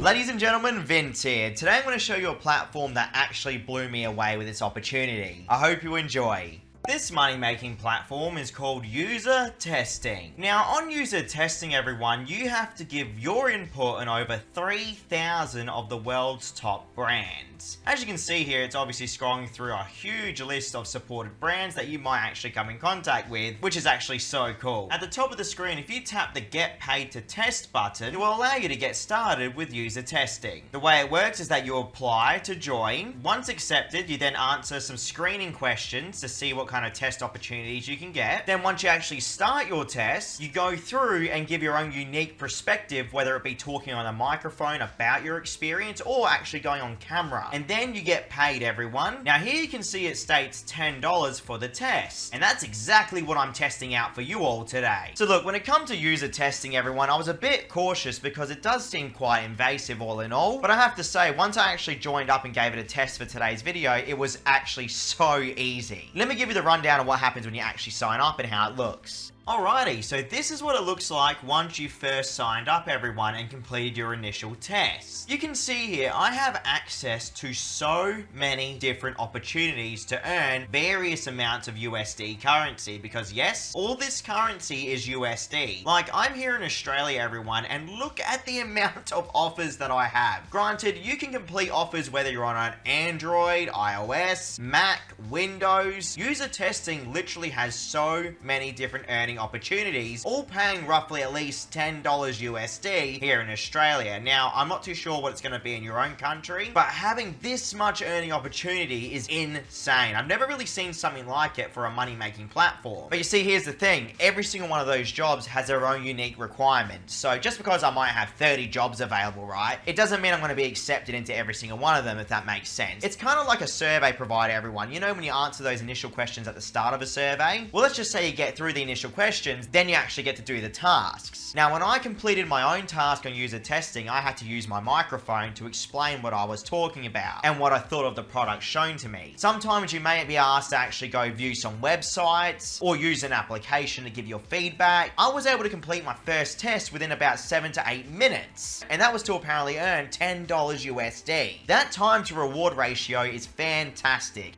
Ladies and gentlemen, Vince here. Today I'm going to show you a platform that actually blew me away with its opportunity. I hope you enjoy. This money-making platform is called UserTesting. Now, on UserTesting, everyone, you have to give your input on over 3,000 of the world's top brands. As you can see here, it's obviously scrolling through a huge list of supported brands that you might actually come in contact with, which is actually so cool. At the top of the screen, if you tap the Get Paid to Test button, it will allow you to get started with UserTesting. The way it works is that you apply to join. Once accepted, you then answer some screening questions to see what kind of test opportunities you can get. Then once you actually start your test, you go through and give your own unique perspective, whether it be talking on a microphone about your experience or actually going on camera. And then you get paid, everyone. Now here you can see it states $10 for the test. And that's exactly what I'm testing out for you all today. So look, when it comes to user testing, everyone, I was a bit cautious because it does seem quite invasive all in all. But I have to say, once I actually joined up and gave it a test for today's video, it was actually so easy. Let me give you the rundown of what happens when you actually sign up and how it looks. Alrighty, so this is what it looks like once you first signed up, everyone, and completed your initial test. You can see here, I have access to so many different opportunities to earn various amounts of USD currency because yes, all this currency is USD. Like, I'm here in Australia, everyone, and look at the amount of offers that I have. Granted, you can complete offers whether you're on an Android, iOS, Mac, Windows. User testing literally has so many different earning opportunities, all paying roughly at least $10 USD here in Australia. Now, I'm not too sure what it's going to be in your own country, but having this much earning opportunity is insane. I've never really seen something like it for a money-making platform. But you see, here's the thing. Every single one of those jobs has their own unique requirements. So just because I might have 30 jobs available, right, it doesn't mean I'm going to be accepted into every single one of them, if that makes sense. It's kind of like a survey provider, everyone. You know when you answer those initial questions at the start of a survey? Well, let's just say you get through the initial questions, then you actually get to do the tasks. Now, when I completed my own task on user testing, I had to use my microphone to explain what I was talking about and what I thought of the product shown to me. Sometimes you may be asked to actually go view some websites or use an application to give your feedback. I was able to complete my first test within about 7 to 8 minutes, and that was to apparently earn $10 USD. That time to reward ratio is fantastic.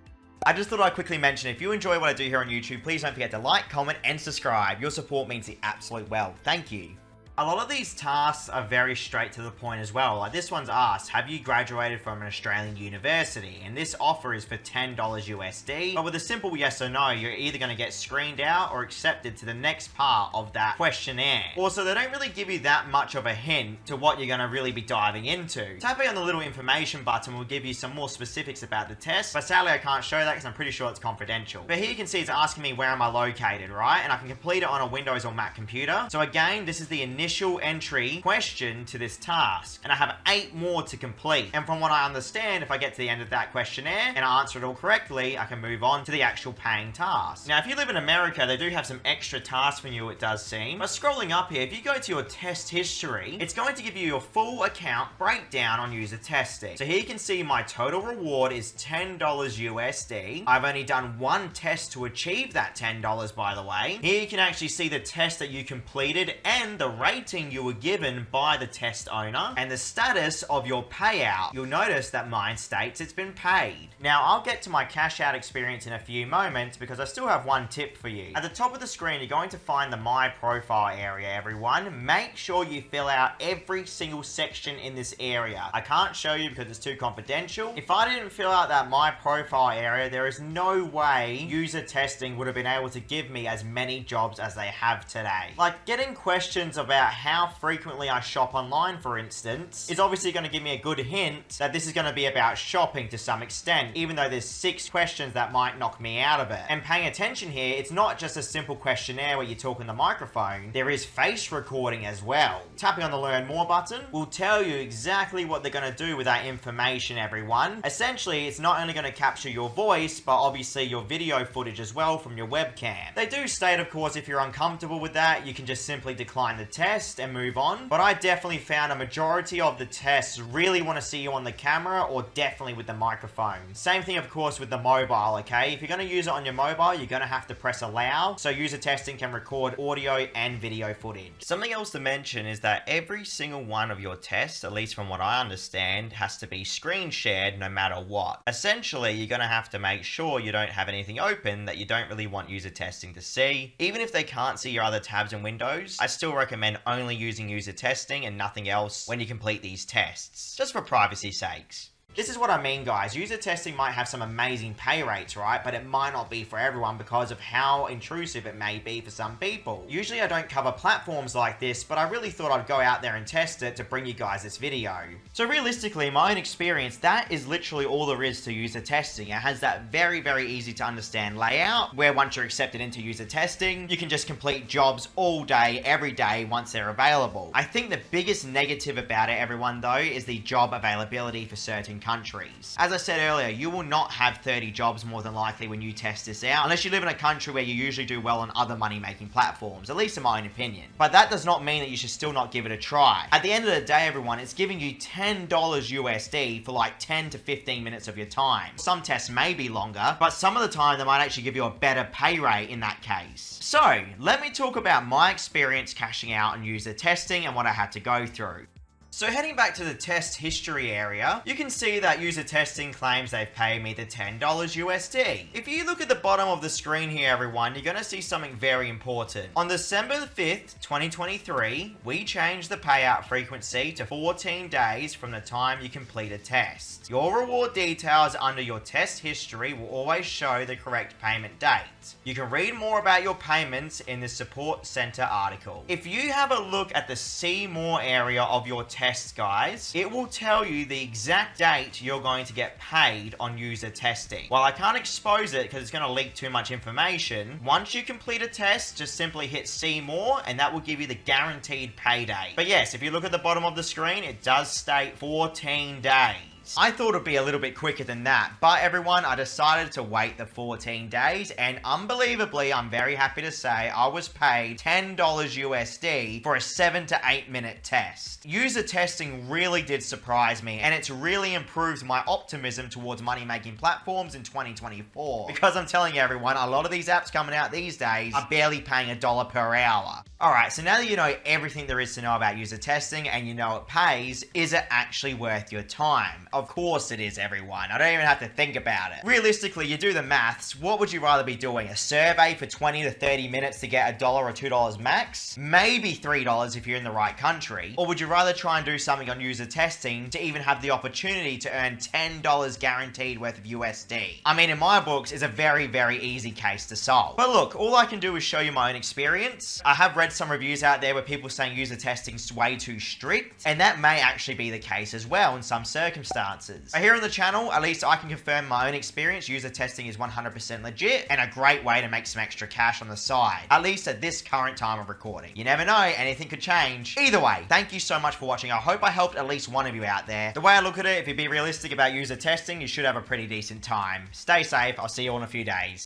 I just thought I'd quickly mention, if you enjoy what I do here on YouTube, please don't forget to like, comment, and subscribe. Your support means the absolute world. Thank you. A lot of these tasks are very straight to the point as well. Like this one's asked, have you graduated from an Australian university? And this offer is for $10 USD. But with a simple yes or no, you're either going to get screened out or accepted to the next part of that questionnaire. Also, they don't really give you that much of a hint to what you're going to really be diving into. Tapping on the little information button will give you some more specifics about the test, but sadly I can't show that because I'm pretty sure it's confidential. But here you can see it's asking me where am I located, right? And I can complete it on a Windows or Mac computer. So again, this is the initial entry question to this task, and I have 8 more to complete. And from what I understand, if I get to the end of that questionnaire and I answer it all correctly, I can move on to the actual paying task. Now, if you live in America, they do have some extra tasks for you, it does seem. But scrolling up here, if you go to your test history, it's going to give you your full account breakdown on user testing. So here you can see my total reward is $10 USD. I've only done one test to achieve that $10, by the way. Here you can actually see the test that you completed and the rating you were given by the test owner and the status of your payout. You'll notice that mine states it's been paid. Now, I'll get to my cash out experience in a few moments because I still have one tip for you. At the top of the screen, you're going to find the My Profile area, everyone. Make sure you fill out every single section in this area. I can't show you because it's too confidential. If I didn't fill out that My Profile area, there is no way user testing would have been able to give me as many jobs as they have today. Like, getting questions about how frequently I shop online, for instance, is obviously going to give me a good hint that this is going to be about shopping to some extent, even though there's 6 questions that might knock me out of it. And paying attention here, it's not just a simple questionnaire where you talk in the microphone, there is face recording as well. Tapping on the Learn More button will tell you exactly what they're going to do with that information, everyone. Essentially, it's not only going to capture your voice, but obviously your video footage as well from your webcam. They do state, of course, if you're uncomfortable with that, you can just simply decline the test. test and move on. But I definitely found a majority of the tests really want to see you on the camera or definitely with the microphone. Same thing, of course, with the mobile, okay? If you're going to use it on your mobile, you're going to have to press allow, so user testing can record audio and video footage. Something else to mention is that every single one of your tests, at least from what I understand, has to be screen shared no matter what. Essentially, you're going to have to make sure you don't have anything open that you don't really want user testing to see. Even if they can't see your other tabs and windows, I still recommend only using user testing and nothing else when you complete these tests, just for privacy's sakes. This is what I mean, guys. User testing might have some amazing pay rates, right? But it might not be for everyone because of how intrusive it may be for some people. Usually I don't cover platforms like this, but I really thought I'd go out there and test it to bring you guys this video. So realistically, in my own experience, that is literally all there is to user testing. It has that very, very easy to understand layout, where once you're accepted into user testing, you can just complete jobs all day, every day, once they're available. I think the biggest negative about it, everyone, though, is the job availability for certain countries. As I said earlier, you will not have 30 jobs more than likely when you test this out, unless you live in a country where you usually do well on other money-making platforms, at least in my own opinion. But that does not mean that you should still not give it a try. At the end of the day, everyone, it's giving you $10 USD for like 10 to 15 minutes of your time. Some tests may be longer, but some of the time they might actually give you a better pay rate in that case. So, let me talk about my experience cashing out on user testing and what I had to go through. So heading back to the test history area, you can see that user testing claims they've paid me the $10 USD. If you look at the bottom of the screen here, everyone, you're going to see something very important. On December the 5th, 2023, we changed the payout frequency to 14 days from the time you complete a test. Your reward details under your test history will always show the correct payment date. You can read more about your payments in the support center article. If you have a look at the see more area of your test, guys, it will tell you the exact date you're going to get paid on user testing. While I can't expose it because it's going to leak too much information, once you complete a test, just simply hit see more and that will give you the guaranteed pay date. But yes, if you look at the bottom of the screen, it does state 14 days. I thought it'd be a little bit quicker than that, but everyone, I decided to wait the 14 days, and unbelievably, I'm very happy to say I was paid $10 USD for a 7 to 8 minute test. User testing really did surprise me, and it's really improved my optimism towards money-making platforms in 2024, because I'm telling you, everyone, a lot of these apps coming out these days are barely paying $1 per hour. Alright, so now that you know everything there is to know about user testing and you know it pays, is it actually worth your time? Of course it is, everyone. I don't even have to think about it. Realistically, you do the maths, what would you rather be doing? A survey for 20 to 30 minutes to get $1 or $2 max? Maybe $3 if you're in the right country. Or would you rather try and do something on user testing to even have the opportunity to earn $10 guaranteed worth of USD? I mean, in my books, it's a very, very easy case to solve. But look, all I can do is show you my own experience. I have read some reviews out there where people saying user testing's way too strict, and that may actually be the case as well in some circumstances. But here on the channel, at least I can confirm my own experience. User testing is 100% legit and a great way to make some extra cash on the side, at least at this current time of recording. You never know, anything could change. Either way, thank you so much for watching. I hope I helped at least one of you out there. The way I look at it, if you be realistic about user testing, you should have a pretty decent time. Stay safe, I'll see you all in a few days.